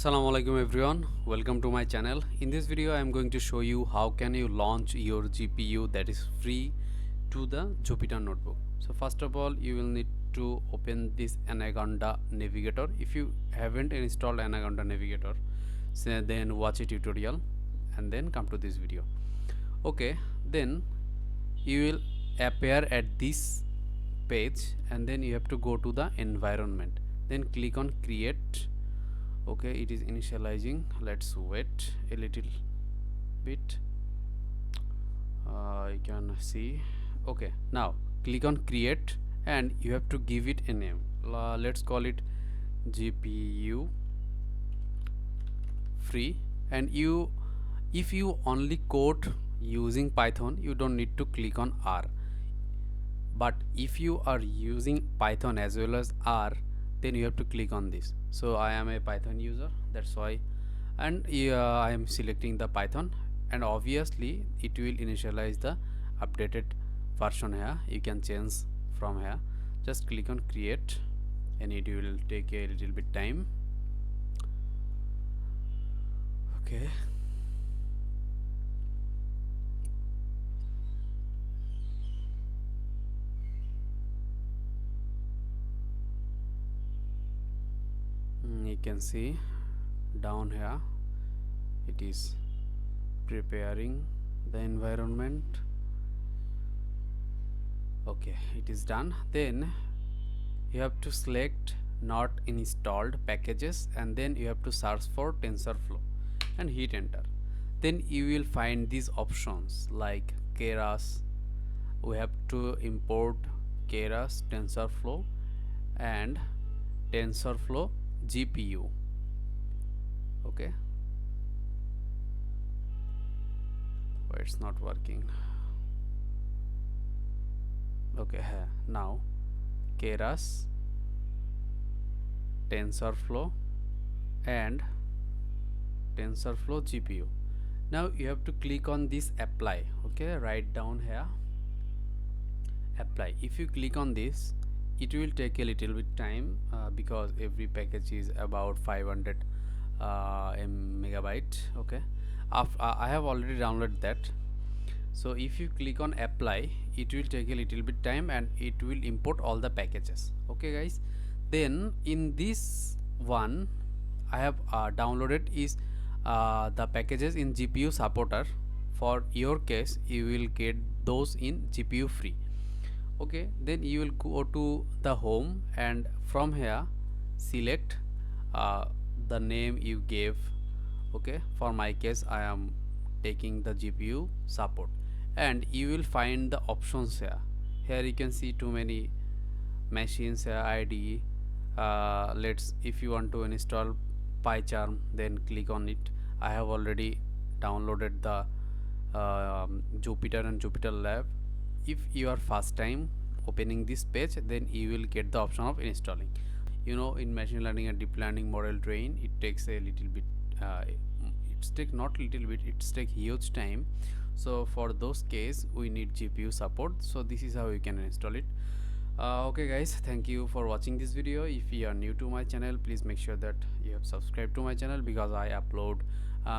Assalamualaikum everyone, welcome to my channel. In this video I am going to show you how can you launch your GPU that is free to the Jupyter notebook. So first of all you will need to open this Anaconda navigator. If you haven't installed Anaconda navigator, so then watch a tutorial and then come to this video. Okay, then you will appear at this page and then you have to go to the environment, then click on create. Okay, it is initializing. Let's wait a little bit. You can see. Okay, now click on create and you have to give it a name. Let's call it GPU free. And if you only code using Python, you don't need to click on R. But if you are using Python as well as R, then you have to click on this. So I am a Python user, that's why, and I am selecting the Python, and obviously it will initialize the updated version here. You can change from here. Just click on create and it will take a little bit time. Okay, you can see down here it is preparing the environment. Okay, it is done. Then you have to select not installed packages and then you have to search for TensorFlow and hit enter. Then you will find these options like Keras. We have to import Keras, TensorFlow and TensorFlow GPU. Okay, oh, it's not working. Okay, now Keras, TensorFlow and TensorFlow GPU. Now you have to click on this apply. Okay, write down here apply. If you click on this, it will take a little bit time because every package is about 500 megabyte. Okay, I have already downloaded that. So if you click on apply, it will take a little bit time and it will import all the packages. Okay guys, then in this one I have downloaded is the packages in GPU supporter. For your case you will get those in GPU free. Okay, then you will go to the home and from here select the name you gave. Okay, for my case I am taking the GPU support and you will find the options here. Here you can see too many machines here, IDE. Let's, if you want to install PyCharm, then click on it. I have already downloaded the Jupyter and Jupyter Lab. If you are first time opening this page, then you will get the option of installing. You know, in machine learning and deep learning model train, it takes a little bit it's take not little bit, it's take huge time. So for those case we need GPU support. So this is how you can install it. Okay guys, thank you for watching this video. If you are new to my channel, please make sure that you have subscribed to my channel because I upload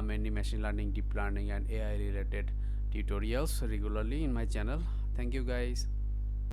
many machine learning, deep learning and AI related tutorials regularly in my channel. Thank you guys.